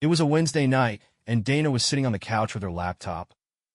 It was a Wednesday night, and Dana was sitting on the couch with her laptop,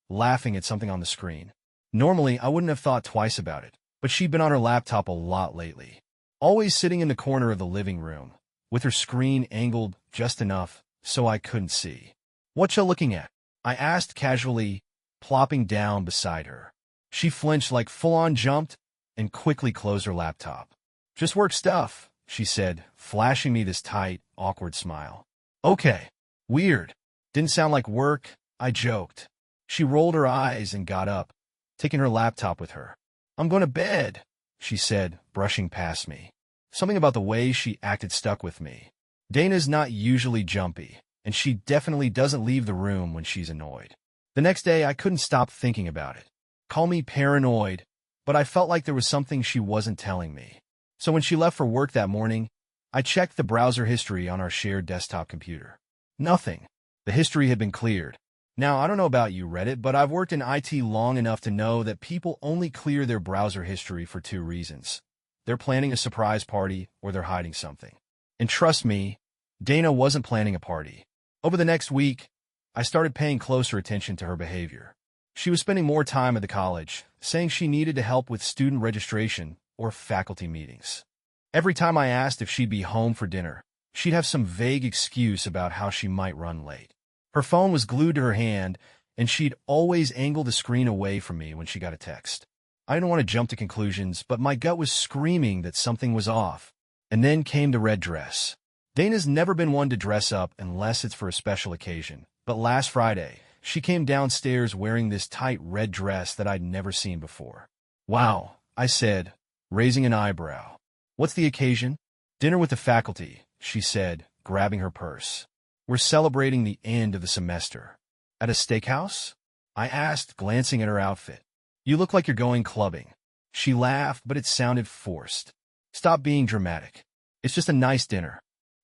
laughing at something on the screen. Normally, I wouldn't have thought twice about it, but she'd been on her laptop a lot lately. Always sitting in the corner of the living room, with her screen angled just enough so I couldn't see. "What you looking at?" I asked casually, plopping down beside her. She flinched like full-on jumped and quickly closed her laptop. "Just work stuff," she said, flashing me this tight, awkward smile. "Okay. Weird. Didn't sound like work," I joked. She rolled her eyes and got up, taking her laptop with her. "I'm going to bed," she said, brushing past me. Something about the way she acted stuck with me. Dana's not usually jumpy, and she definitely doesn't leave the room when she's annoyed. The next day, I couldn't stop thinking about it. Call me paranoid, but I felt like there was something she wasn't telling me. So when she left for work that morning, I checked the browser history on our shared desktop computer. Nothing. The history had been cleared. Now, I don't know about you, Reddit, but I've worked in IT long enough to know that people only clear their browser history for two reasons. They're planning a surprise party or they're hiding something. And trust me, Dana wasn't planning a party. Over the next week, I started paying closer attention to her behavior. She was spending more time at the college, saying she needed to help with student registration or faculty meetings. Every time I asked if she'd be home for dinner, she'd have some vague excuse about how she might run late. Her phone was glued to her hand, and she'd always angle the screen away from me when she got a text. I didn't want to jump to conclusions, but my gut was screaming that something was off. And then came the red dress. Dana's never been one to dress up unless it's for a special occasion, but last Friday, she came downstairs wearing this tight red dress that I'd never seen before. "Wow," I said, raising an eyebrow. "What's the occasion?" "Dinner with the faculty," she said, grabbing her purse. "We're celebrating the end of the semester." "At a steakhouse?" I asked, glancing at her outfit. "You look like you're going clubbing." She laughed, but it sounded forced. "Stop being dramatic. It's just a nice dinner."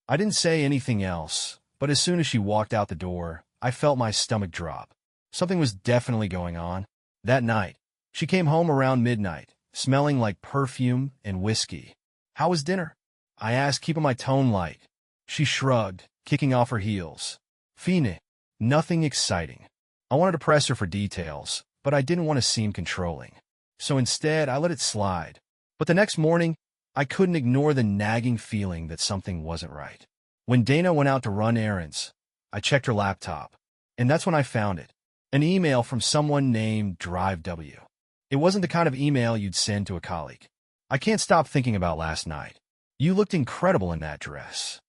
I didn't say anything else, but as soon as she walked out the door, I felt my stomach drop. Something was definitely going on. That night, she came home around midnight, smelling like perfume and whiskey. "How was dinner?" I asked, keeping my tone light. She shrugged, kicking off her heels. "Fine. Nothing exciting." I wanted to press her for details, but I didn't want to seem controlling. So instead, I let it slide. But the next morning, I couldn't ignore the nagging feeling that something wasn't right. When Dana went out to run errands, I checked her laptop, and that's when I found it. An email from someone named Drive W. It wasn't the kind of email you'd send to a colleague. "I can't stop thinking about last night. You looked incredible in that dress.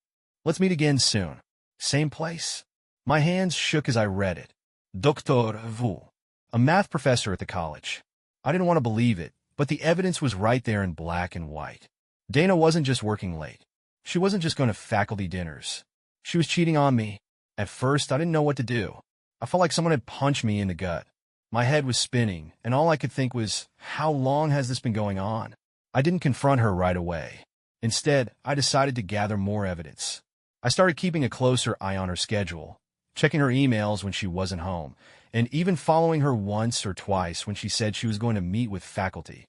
Let's meet again soon. Same place?" My hands shook as I read it. Dr. Vu, a math professor at the college. I didn't want to believe it, but the evidence was right there in black and white. Dana wasn't just working late. She wasn't just going to faculty dinners. She was cheating on me. At first, I didn't know what to do. I felt like someone had punched me in the gut. My head was spinning, and all I could think was, how long has this been going on? I didn't confront her right away. Instead, I decided to gather more evidence. I started keeping a closer eye on her schedule, checking her emails when she wasn't home, and even following her once or twice when she said she was going to meet with faculty.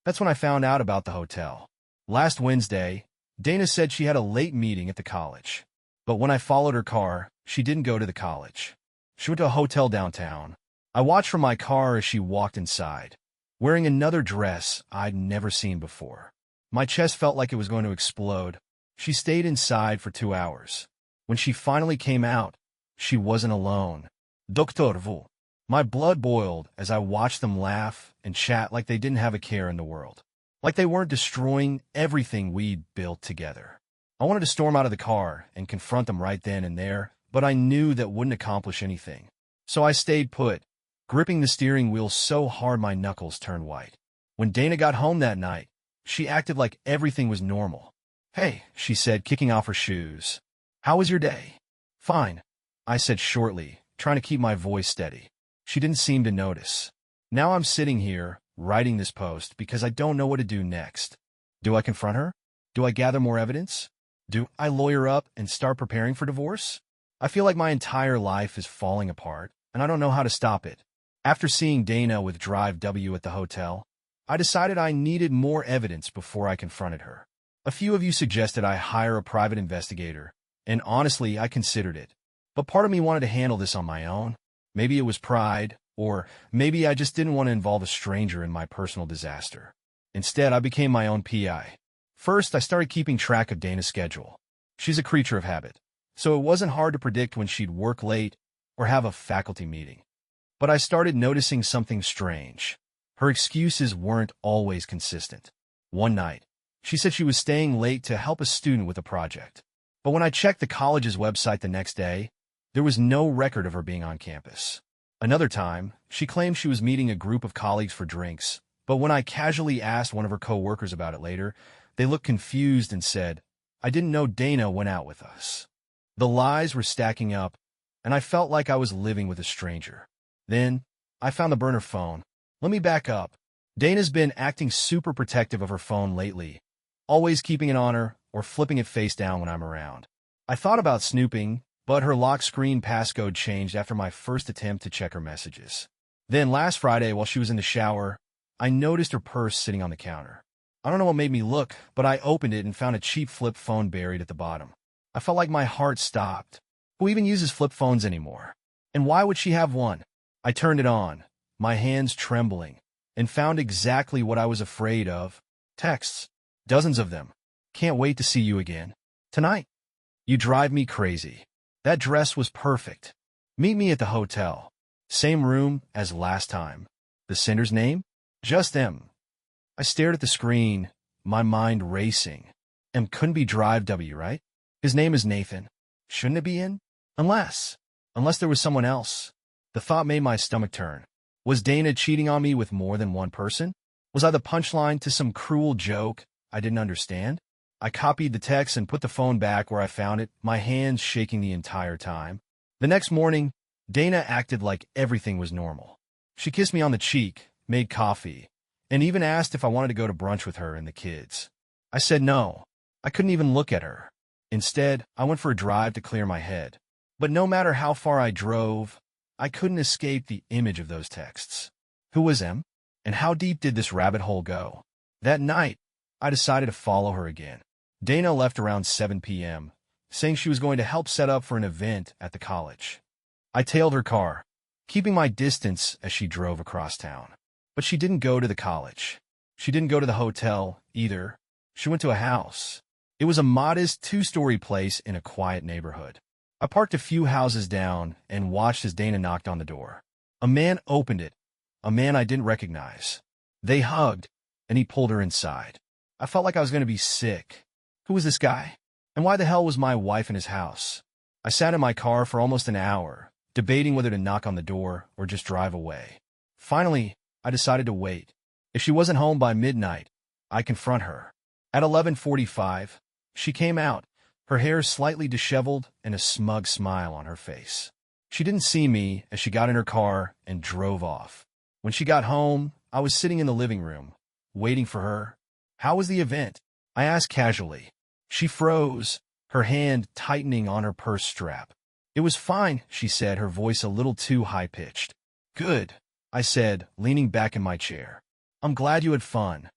That's when I found out about the hotel. Last Wednesday, Dana said she had a late meeting at the college. But when I followed her car, she didn't go to the college. She went to a hotel downtown. I watched from my car as she walked inside, wearing another dress I'd never seen before. My chest felt like it was going to explode. She stayed inside for 2 hours. When she finally came out, she wasn't alone. Dr. Vu. My blood boiled as I watched them laugh and chat like they didn't have a care in the world. Like they weren't destroying everything we'd built together. I wanted to storm out of the car and confront them right then and there, but I knew that wouldn't accomplish anything. So I stayed put, gripping the steering wheel so hard my knuckles turned white. When Dana got home that night, she acted like everything was normal. "Hey," she said, kicking off her shoes. "How was your day?" "Fine," I said shortly, trying to keep my voice steady. She didn't seem to notice. Now I'm sitting here, writing this post because I don't know what to do next. Do I confront her? Do I gather more evidence? Do I lawyer up and start preparing for divorce? I feel like my entire life is falling apart, and I don't know how to stop it. After seeing Dana with Drive W at the hotel, I decided I needed more evidence before I confronted her. A few of you suggested I hire a private investigator, and honestly, I considered it. But part of me wanted to handle this on my own. Maybe it was pride, or maybe I just didn't want to involve a stranger in my personal disaster. Instead, I became my own PI. First, I started keeping track of Dana's schedule. She's a creature of habit, so it wasn't hard to predict when she'd work late or have a faculty meeting. But I started noticing something strange. Her excuses weren't always consistent. One night, she said she was staying late to help a student with a project. But when I checked the college's website the next day, there was no record of her being on campus. Another time, she claimed she was meeting a group of colleagues for drinks, but when I casually asked one of her co-workers about it later, they looked confused and said, "I didn't know Dana went out with us." The lies were stacking up, and I felt like I was living with a stranger. Then, I found the burner phone. Let me back up. Dana's been acting super protective of her phone lately, always keeping it on her or flipping it face down when I'm around. I thought about snooping, but her lock screen passcode changed after my first attempt to check her messages. Then last Friday, while she was in the shower, I noticed her purse sitting on the counter. I don't know what made me look, but I opened it and found a cheap flip phone buried at the bottom. I felt like my heart stopped. Who even uses flip phones anymore? And why would she have one? I turned it on, my hands trembling, and found exactly what I was afraid of. Texts. Dozens of them. Can't wait to see you again. Tonight. You drive me crazy. That dress was perfect. Meet me at the hotel. Same room as last time. The sender's name? Just M. I stared at the screen, my mind racing. M couldn't be Drive W, right? His name is Nathan. Shouldn't it be in? Unless there was someone else. The thought made my stomach turn. Was Dana cheating on me with more than one person? Was I the punchline to some cruel joke I didn't understand? I copied the text and put the phone back where I found it, my hands shaking the entire time. The next morning, Dana acted like everything was normal. She kissed me on the cheek, made coffee, and even asked if I wanted to go to brunch with her and the kids. I said no. I couldn't even look at her. Instead, I went for a drive to clear my head. But no matter how far I drove, I couldn't escape the image of those texts. Who was M? And how deep did this rabbit hole go? That night, I decided to follow her again. Dana left around 7 p.m., saying she was going to help set up for an event at the college. I tailed her car, keeping my distance as she drove across town. But she didn't go to the college. She didn't go to the hotel, either. She went to a house. It was a modest two-story place in a quiet neighborhood. I parked a few houses down and watched as Dana knocked on the door. A man opened it, a man I didn't recognize. They hugged, and he pulled her inside. I felt like I was going to be sick. Who was this guy? And why the hell was my wife in his house? I sat in my car for almost an hour, debating whether to knock on the door or just drive away. Finally, I decided to wait. If she wasn't home by midnight, I'd confront her. At 11:45, she came out, her hair slightly disheveled and a smug smile on her face. She didn't see me as she got in her car and drove off. When she got home, I was sitting in the living room, waiting for her. How was the event? I asked casually. She froze, her hand tightening on her purse strap. It was fine, she said, her voice a little too high-pitched. Good, I said, leaning back in my chair. I'm glad you had fun.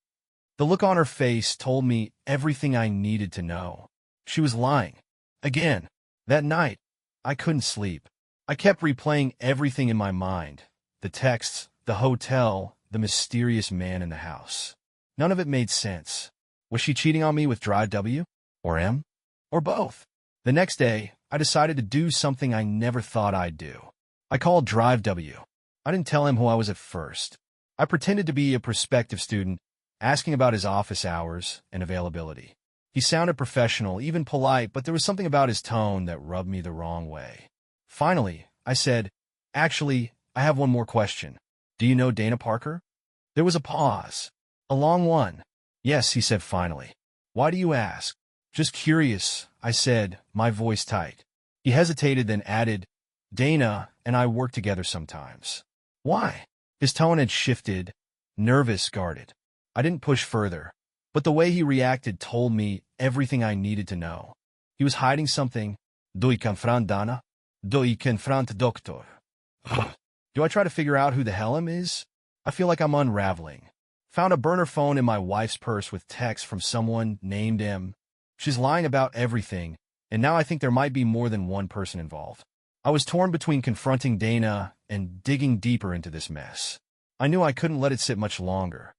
The look on her face told me everything I needed to know. She was lying. Again. That night, I couldn't sleep. I kept replaying everything in my mind. The texts, the hotel, the mysterious man in the house. None of it made sense. Was she cheating on me with Drive W? Or M? Or both? The next day, I decided to do something I never thought I'd do. I called Drive W. I didn't tell him who I was at first. I pretended to be a prospective student, asking about his office hours and availability. He sounded professional, even polite, but there was something about his tone that rubbed me the wrong way. Finally, I said, "Actually, I have one more question. Do you know Dana Parker?" There was a pause. A long one. "Yes," he said finally. "Why do you ask?" "Just curious," I said, my voice tight. He hesitated, then added, "Dana and I work together sometimes." "Why?" His tone had shifted, nervous, guarded. I didn't push further, but the way he reacted told me everything I needed to know. He was hiding something. Do I confront Dana? Do I confront Doctor? Do I try to figure out who the hell him is? I feel like I'm unraveling. Found a burner phone in my wife's purse with text from someone named M. She's lying about everything, and now I think there might be more than one person involved. I was torn between confronting Dana and digging deeper into this mess. I knew I couldn't let it sit much longer.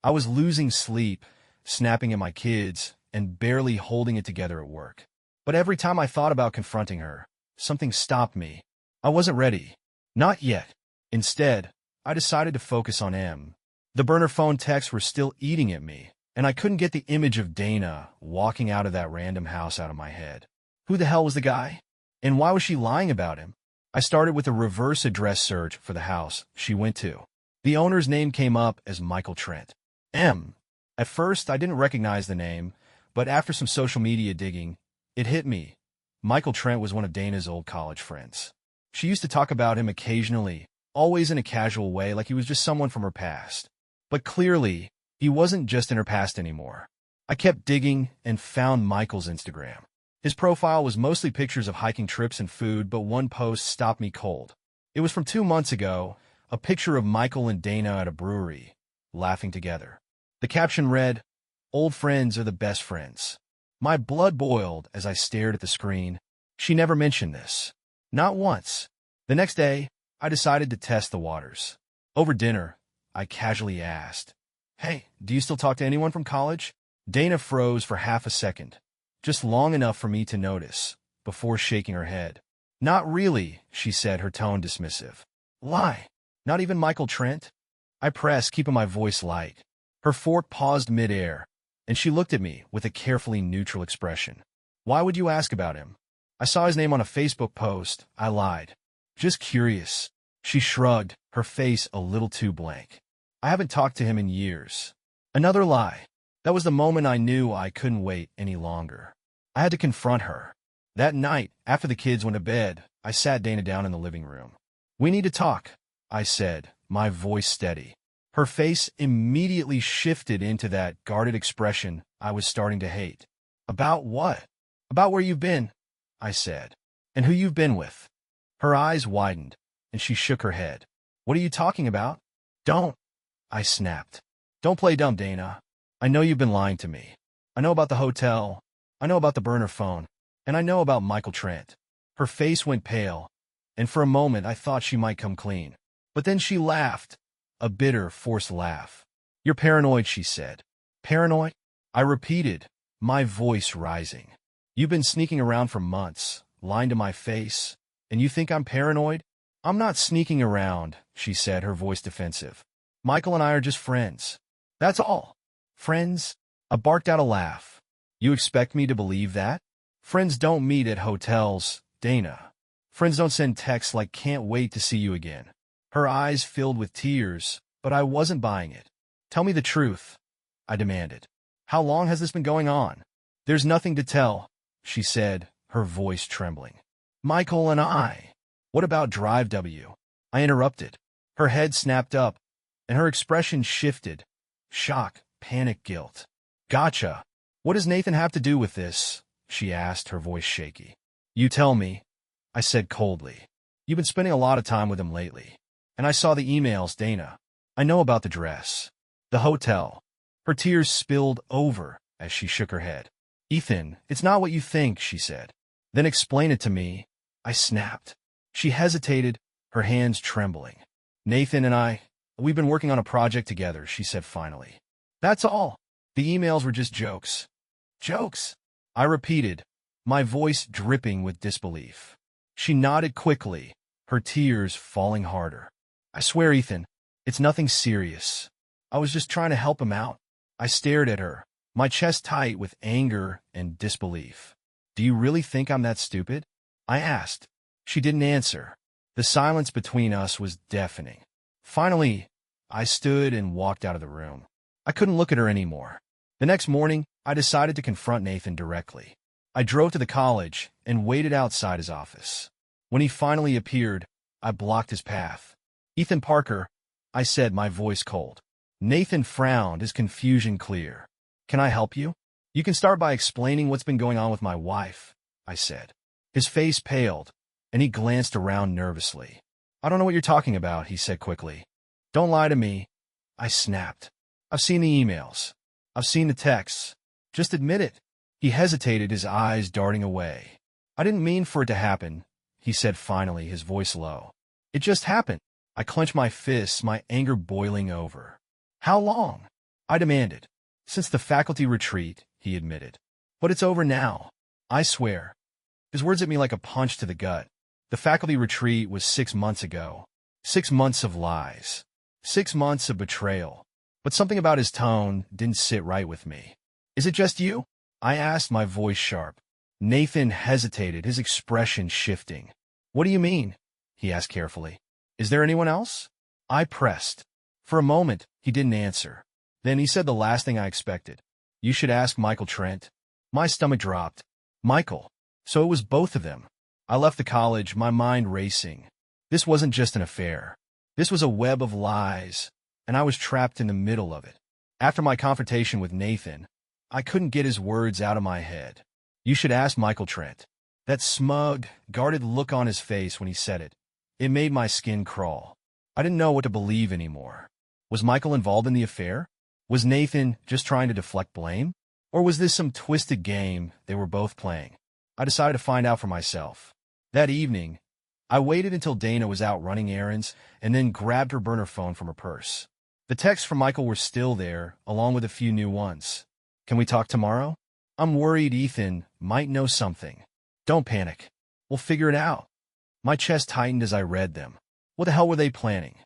I was losing sleep, snapping at my kids, and barely holding it together at work. But every time I thought about confronting her, something stopped me. I wasn't ready. Not yet. Instead, I decided to focus on M. The burner phone texts were still eating at me, and I couldn't get the image of Dana walking out of that random house out of my head. Who the hell was the guy? And why was she lying about him? I started with a reverse address search for the house she went to. The owner's name came up as Michael Trent. M. At first, I didn't recognize the name, but after some social media digging, it hit me. Michael Trent was one of Dana's old college friends. She used to talk about him occasionally, always in a casual way, like he was just someone from her past. But clearly, he wasn't just in her past anymore. I kept digging and found Michael's Instagram. His profile was mostly pictures of hiking trips and food, but one post stopped me cold. It was from 2 months ago, a picture of Michael and Dana at a brewery, laughing together. The caption read, "Old friends are the best friends." My blood boiled as I stared at the screen. She never mentioned this. Not once. The next day, I decided to test the waters. Over dinner, I casually asked, "Hey, do you still talk to anyone from college?" Dana froze for half a second, just long enough for me to notice, before shaking her head. "Not really," she said, her tone dismissive. "Lie. Not even Michael Trent?" I pressed, keeping my voice light. Her fork paused midair, and she looked at me with a carefully neutral expression. "Why would you ask about him?" "I saw his name on a Facebook post," I lied. "Just curious." She shrugged, her face a little too blank. "I haven't talked to him in years." Another lie. That was the moment I knew I couldn't wait any longer. I had to confront her. That night, after the kids went to bed, I sat Dana down in the living room. "We need to talk," I said, my voice steady. Her face immediately shifted into that guarded expression I was starting to hate. "About what?" "About where you've been," I said, "and who you've been with." Her eyes widened, and she shook her head. "What are you talking about?" "Don't," I snapped. "Don't play dumb, Dana. I know you've been lying to me. I know about the hotel. I know about the burner phone. And I know about Michael Trent." Her face went pale, and for a moment I thought she might come clean. But then she laughed, a bitter, forced laugh. "You're paranoid," she said. "Paranoid?" I repeated, my voice rising. "You've been sneaking around for months, lying to my face, and you think I'm paranoid?" "I'm not sneaking around," she said, her voice defensive. "Michael and I are just friends. That's all." "Friends?" I barked out a laugh. "You expect me to believe that? Friends don't meet at hotels, Dana. Friends don't send texts like 'can't wait to see you again.'" Her eyes filled with tears, but I wasn't buying it. "Tell me the truth," I demanded. "How long has this been going on?" "There's nothing to tell," she said, her voice trembling. "Michael and I." "What about Drive W?" I interrupted. Her head snapped up, and her expression shifted. Shock, panic, guilt. "Gotcha. What does Nathan have to do with this?" she asked, her voice shaky. "You tell me," I said coldly. "You've been spending a lot of time with him lately. And I saw the emails, Dana. I know about the dress. The hotel." Her tears spilled over as she shook her head. "Ethan, it's not what you think," she said. "Then explain it to me," I snapped. She hesitated, her hands trembling. "Nathan and we've been working on a project together," she said finally. "That's all. The emails were just jokes." "Jokes?" I repeated, my voice dripping with disbelief. She nodded quickly, her tears falling harder. "I swear, Ethan, it's nothing serious. I was just trying to help him out." I stared at her, my chest tight with anger and disbelief. "Do you really think I'm that stupid?" I asked. She didn't answer. The silence between us was deafening. Finally, I stood and walked out of the room. I couldn't look at her anymore. The next morning, I decided to confront Nathan directly. I drove to the college and waited outside his office. When he finally appeared, I blocked his path. "Ethan Parker," I said, my voice cold. Nathan frowned, his confusion clear. "Can I help you?" "You can start by explaining what's been going on with my wife," I said. His face paled, and he glanced around nervously. "I don't know what you're talking about," he said quickly. "Don't lie to me," I snapped. "I've seen the emails. I've seen the texts. Just admit it." He hesitated, his eyes darting away. "I didn't mean for it to happen," he said finally, his voice low. It just happened. I clenched my fists, my anger boiling over. How long? I demanded. Since the faculty retreat, he admitted. But it's over now. I swear. His words hit me like a punch to the gut. The faculty retreat was 6 months ago. 6 months of lies. 6 months of betrayal. But something about his tone didn't sit right with me. Is it just you? I asked, my voice sharp. Nathan hesitated, his expression shifting. What do you mean? He asked carefully. Is there anyone else? I pressed. For a moment, he didn't answer. Then he said the last thing I expected. You should ask Michael Trent. My stomach dropped. Michael. So it was both of them. I left the college, my mind racing. This wasn't just an affair. This was a web of lies, and I was trapped in the middle of it. After my confrontation with Nathan, I couldn't get his words out of my head. You should ask Michael Trent. That smug, guarded look on his face when he said it. It made my skin crawl. I didn't know what to believe anymore. Was Michael involved in the affair? Was Nathan just trying to deflect blame? Or was this some twisted game they were both playing? I decided to find out for myself. That evening, I waited until Dana was out running errands and then grabbed her burner phone from her purse. The texts from Michael were still there, along with a few new ones. Can we talk tomorrow? I'm worried Ethan might know something. Don't panic. We'll figure it out. My chest tightened as I read them. What the hell were they planning?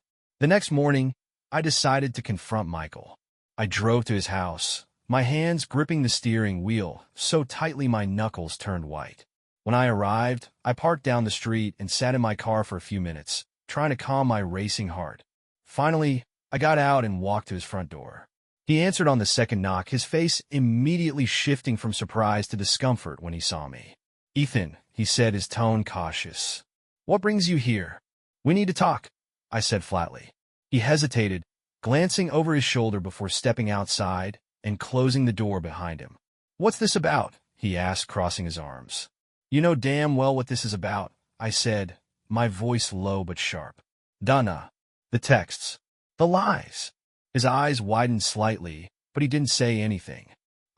The next morning, I decided to confront Michael. I drove to his house, my hands gripping the steering wheel so tightly my knuckles turned white. When I arrived, I parked down the street and sat in my car for a few minutes, trying to calm my racing heart. Finally, I got out and walked to his front door. He answered on the second knock, his face immediately shifting from surprise to discomfort when he saw me. Ethan, he said, his tone cautious. What brings you here? We need to talk, I said flatly. He hesitated, glancing over his shoulder before stepping outside and closing the door behind him. What's this about? He asked, crossing his arms. You know damn well what this is about, I said, my voice low but sharp. Donna. The texts. The lies. His eyes widened slightly, but he didn't say anything.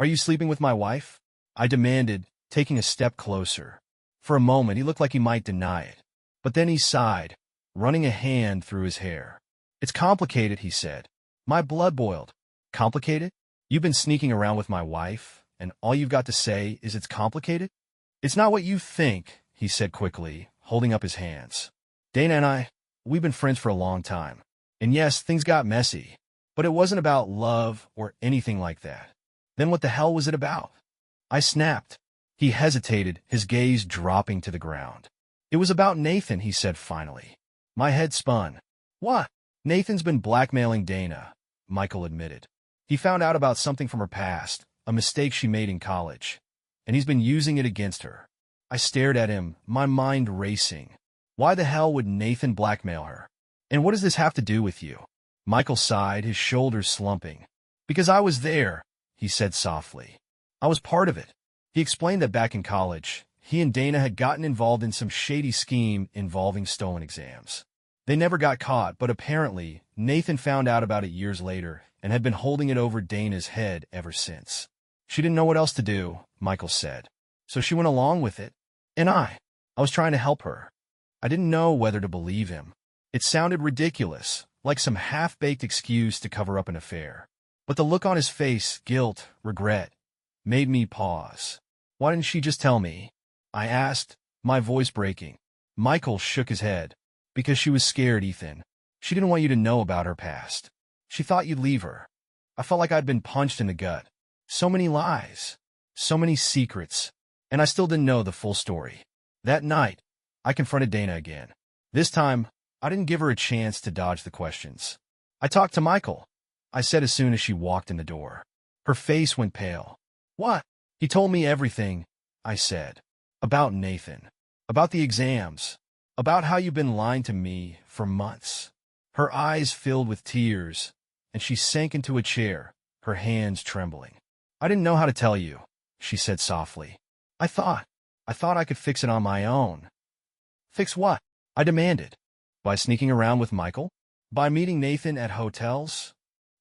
Are you sleeping with my wife? I demanded, taking a step closer. For a moment, he looked like he might deny it. But then he sighed, running a hand through his hair. It's complicated, he said. My blood boiled. Complicated? You've been sneaking around with my wife, and all you've got to say is it's complicated? It's not what you think, he said quickly, holding up his hands. Dana and we've been friends for a long time. And yes, things got messy. But it wasn't about love or anything like that. Then what the hell was it about? I snapped. He hesitated, his gaze dropping to the ground. It was about Nathan, he said finally. My head spun. What? Nathan's been blackmailing Dana, Michael admitted. He found out about something from her past, a mistake she made in college, and he's been using it against her. I stared at him, my mind racing. Why the hell would Nathan blackmail her? And what does this have to do with you? Michael sighed, his shoulders slumping. Because I was there, he said softly. I was part of it. He explained that back in college, he and Dana had gotten involved in some shady scheme involving stolen exams. They never got caught, but apparently, Nathan found out about it years later and had been holding it over Dana's head ever since. She didn't know what else to do, Michael said. So she went along with it. And I was trying to help her. I didn't know whether to believe him. It sounded ridiculous, like some half-baked excuse to cover up an affair. But the look on his face, guilt, regret, made me pause. Why didn't she just tell me? I asked, my voice breaking. Michael shook his head. Because she was scared, Ethan. She didn't want you to know about her past. She thought you'd leave her. I felt like I'd been punched in the gut. So many lies. So many secrets. And I still didn't know the full story. That night, I confronted Dana again. This time, I didn't give her a chance to dodge the questions. I talked to Michael, I said as soon as she walked in the door. Her face went pale. What? He told me everything, I said. About Nathan. About the exams. About how you've been lying to me for months. Her eyes filled with tears, and she sank into a chair, her hands trembling. I didn't know how to tell you, she said softly. I thought I could fix it on my own. Fix what? I demanded. By sneaking around with Michael? By meeting Nathan at hotels?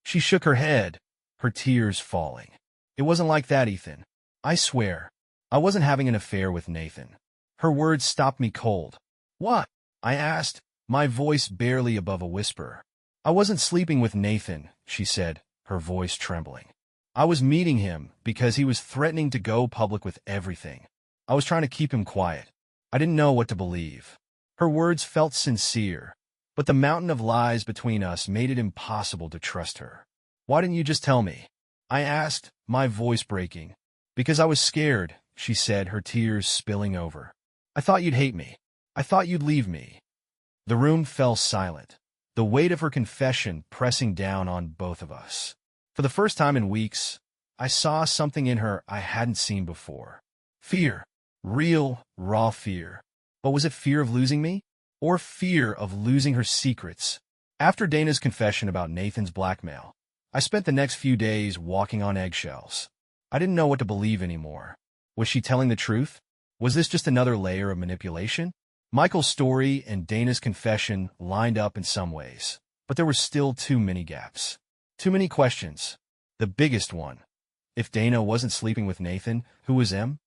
She shook her head, her tears falling. It wasn't like that, Ethan. I swear. I wasn't having an affair with Nathan. Her words stopped me cold. What? I asked, my voice barely above a whisper. I wasn't sleeping with Nathan, she said, her voice trembling. I was meeting him because he was threatening to go public with everything. I was trying to keep him quiet. I didn't know what to believe. Her words felt sincere, but the mountain of lies between us made it impossible to trust her. Why didn't you just tell me? I asked, my voice breaking. Because I was scared, she said, her tears spilling over. I thought you'd hate me. I thought you'd leave me. The room fell silent, the weight of her confession pressing down on both of us. For the first time in weeks, I saw something in her I hadn't seen before. Fear. Real, raw fear. But was it fear of losing me? Or fear of losing her secrets? After Dana's confession about Nathan's blackmail, I spent the next few days walking on eggshells. I didn't know what to believe anymore. Was she telling the truth? Was this just another layer of manipulation? Michael's story and Dana's confession lined up in some ways, but there were still too many gaps. Too many questions. The biggest one. If Dana wasn't sleeping with Nathan, who was M?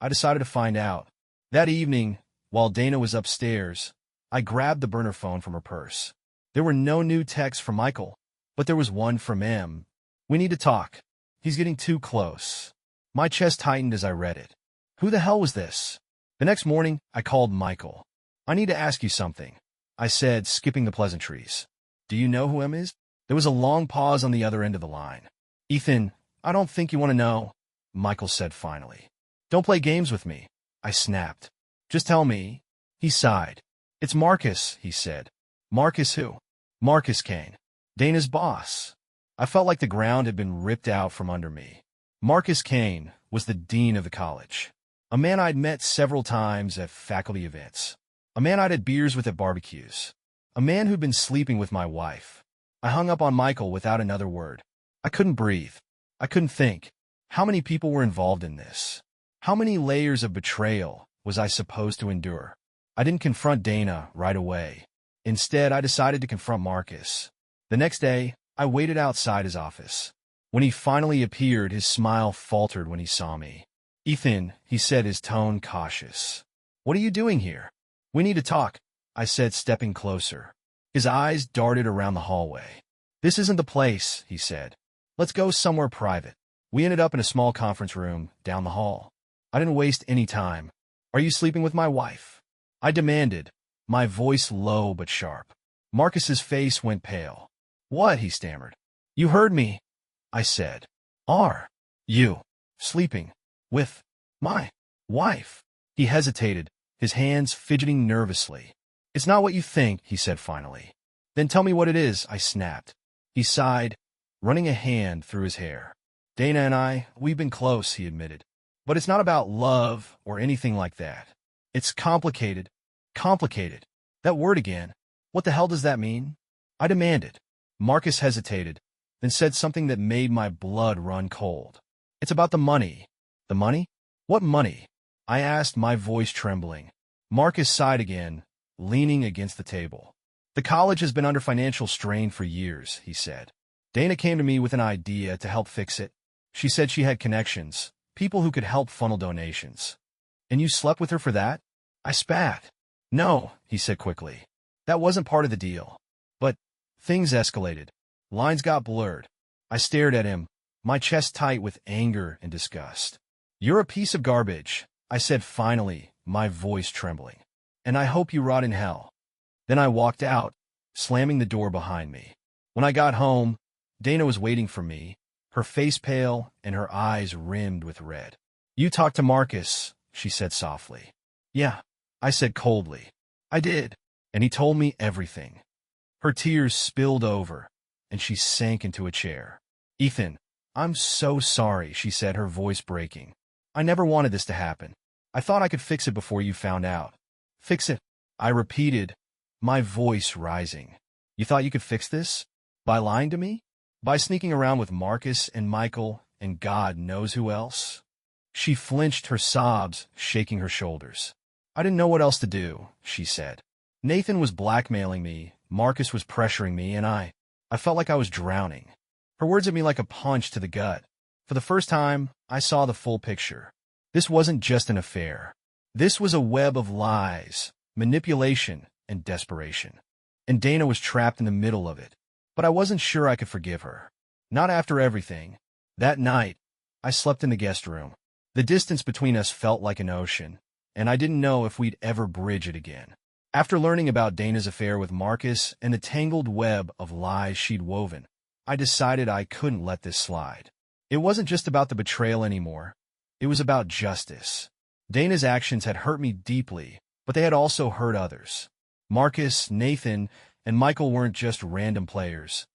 I decided to find out. That evening, while Dana was upstairs, I grabbed the burner phone from her purse. There were no new texts from Michael, but there was one from M. We need to talk. He's getting too close. My chest tightened as I read it. Who the hell was this? The next morning, I called Michael. I need to ask you something, I said, skipping the pleasantries. Do you know who M is? There was a long pause on the other end of the line. Ethan, I don't think you want to know, Michael said finally. Don't play games with me, I snapped. Just tell me. He sighed. It's Marcus, he said. Marcus who? Marcus Kane, Dana's boss. I felt like the ground had been ripped out from under me. Marcus Kane was the dean of the college, a man I'd met several times at faculty events, a man I'd had beers with at barbecues, a man who'd been sleeping with my wife. I hung up on Michael without another word. I couldn't breathe. I couldn't think. How many people were involved in this? How many layers of betrayal was I supposed to endure? I didn't confront Dana right away. Instead, I decided to confront Marcus. The next day, I waited outside his office. When he finally appeared, his smile faltered when he saw me. Ethan, he said, his tone cautious. What are you doing here? We need to talk, I said, stepping closer. His eyes darted around the hallway. This isn't the place, he said. Let's go somewhere private. We ended up in a small conference room down the hall. I didn't waste any time. Are you sleeping with my wife? I demanded, my voice low but sharp. Marcus's face went pale. What? He stammered. You heard me, I said. Are you sleeping with my wife? He hesitated, his hands fidgeting nervously. It's not what you think, he said finally. Then tell me what it is, I snapped. He sighed, running a hand through his hair. Dana and we've been close, he admitted. But it's not about love or anything like that. It's complicated. Complicated. That word again. What the hell does that mean? I demanded. Marcus hesitated, then said something that made my blood run cold. It's about the money. The money? What money? I asked, my voice trembling. Marcus sighed again, leaning against the table. The college has been under financial strain for years, he said. Dana came to me with an idea to help fix it. She said she had connections, people who could help funnel donations. And you slept with her for that? I spat. No, he said quickly. That wasn't part of the deal. But things escalated. Lines got blurred. I stared at him, my chest tight with anger and disgust. You're a piece of garbage, I said finally, my voice trembling. And I hope you rot in hell. Then I walked out, slamming the door behind me. When I got home, Dana was waiting for me, her face pale and her eyes rimmed with red. You talked to Marcus, she said softly. Yeah, I said coldly. I did, and he told me everything. Her tears spilled over, and she sank into a chair. Ethan, I'm so sorry, she said, her voice breaking. I never wanted this to happen. I thought I could fix it before you found out. Fix it? I repeated, my voice rising. You thought you could fix this? By lying to me? By sneaking around with Marcus and Michael and God knows who else? She flinched, her sobs shaking her shoulders. I didn't know what else to do, she said. Nathan was blackmailing me, Marcus was pressuring me, and I felt like I was drowning. Her words hit me like a punch to the gut. For the first time, I saw the full picture. This wasn't just an affair. This was a web of lies, manipulation, and desperation. And Dana was trapped in the middle of it. But I wasn't sure I could forgive her. Not after everything. That night, I slept in the guest room. The distance between us felt like an ocean, and I didn't know if we'd ever bridge it again. After learning about Dana's affair with Marcus and the tangled web of lies she'd woven, I decided I couldn't let this slide. It wasn't just about the betrayal anymore. It was about justice. Dana's actions had hurt me deeply, but they had also hurt others. Marcus, Nathan, and Michael weren't just random players.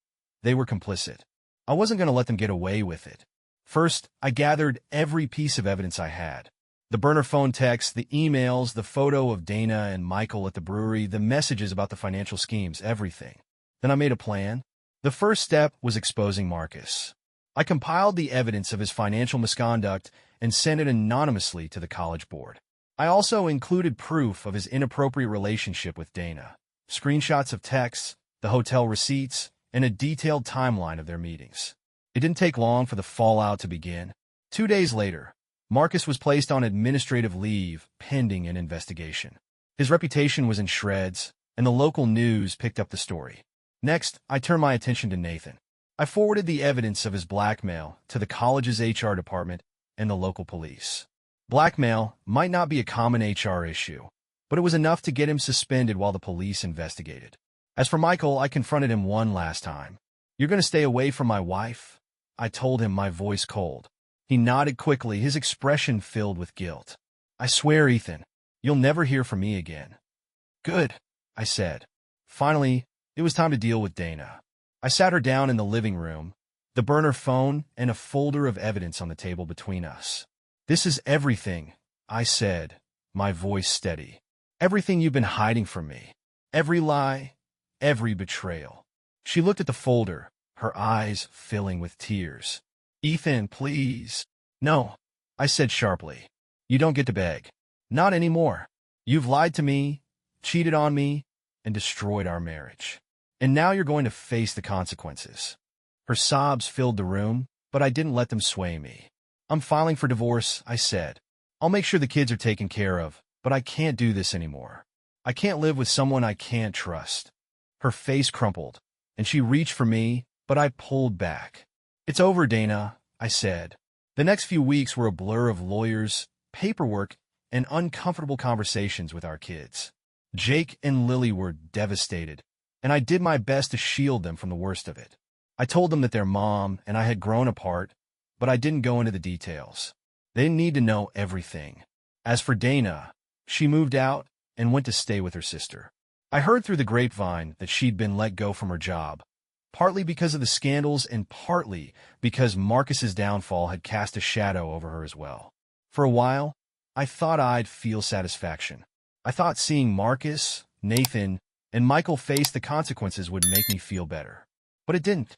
They were complicit. I wasn't going to let them get away with it. First, I gathered every piece of evidence I had. The burner phone texts, the emails, the photo of Dana and Michael at the brewery, the messages about the financial schemes, everything. Then I made a plan. The first step was exposing Marcus. I compiled the evidence of his financial misconduct and sent it anonymously to the college board. I also included proof of his inappropriate relationship with Dana, screenshots of texts, the hotel receipts, and a detailed timeline of their meetings. It didn't take long for the fallout to begin. 2 days later, Marcus was placed on administrative leave pending an investigation. His reputation was in shreds, and the local news picked up the story. Next, I turned my attention to Nathan. I forwarded the evidence of his blackmail to the college's HR department and the local police. Blackmail might not be a common HR issue, but it was enough to get him suspended while the police investigated. As for Michael, I confronted him one last time. "You're going to stay away from my wife?" I told him, my voice cold. He nodded quickly, his expression filled with guilt. "I swear, Ethan, you'll never hear from me again." "Good," I said. Finally, it was time to deal with Dana. I sat her down in the living room, the burner phone and a folder of evidence on the table between us. "This is everything," I said, my voice steady. "Everything you've been hiding from me. Every lie, every betrayal." She looked at the folder, her eyes filling with tears. "Ethan, please." "No," I said sharply. "You don't get to beg. Not anymore. You've lied to me, cheated on me, and destroyed our marriage. And now you're going to face the consequences." Her sobs filled the room, but I didn't let them sway me. "I'm filing for divorce," I said. "I'll make sure the kids are taken care of, but I can't do this anymore. I can't live with someone I can't trust." Her face crumpled, and she reached for me, but I pulled back. "It's over, Dana," I said. The next few weeks were a blur of lawyers, paperwork, and uncomfortable conversations with our kids. Jake and Lily were devastated, and I did my best to shield them from the worst of it. I told them that their mom and I had grown apart, but I didn't go into the details. They didn't need to know everything. As for Dana, she moved out and went to stay with her sister. I heard through the grapevine that she'd been let go from her job, partly because of the scandals and partly because Marcus's downfall had cast a shadow over her as well. For a while, I thought I'd feel satisfaction. I thought seeing Marcus, Nathan, and Michael face the consequences would make me feel better. But it didn't.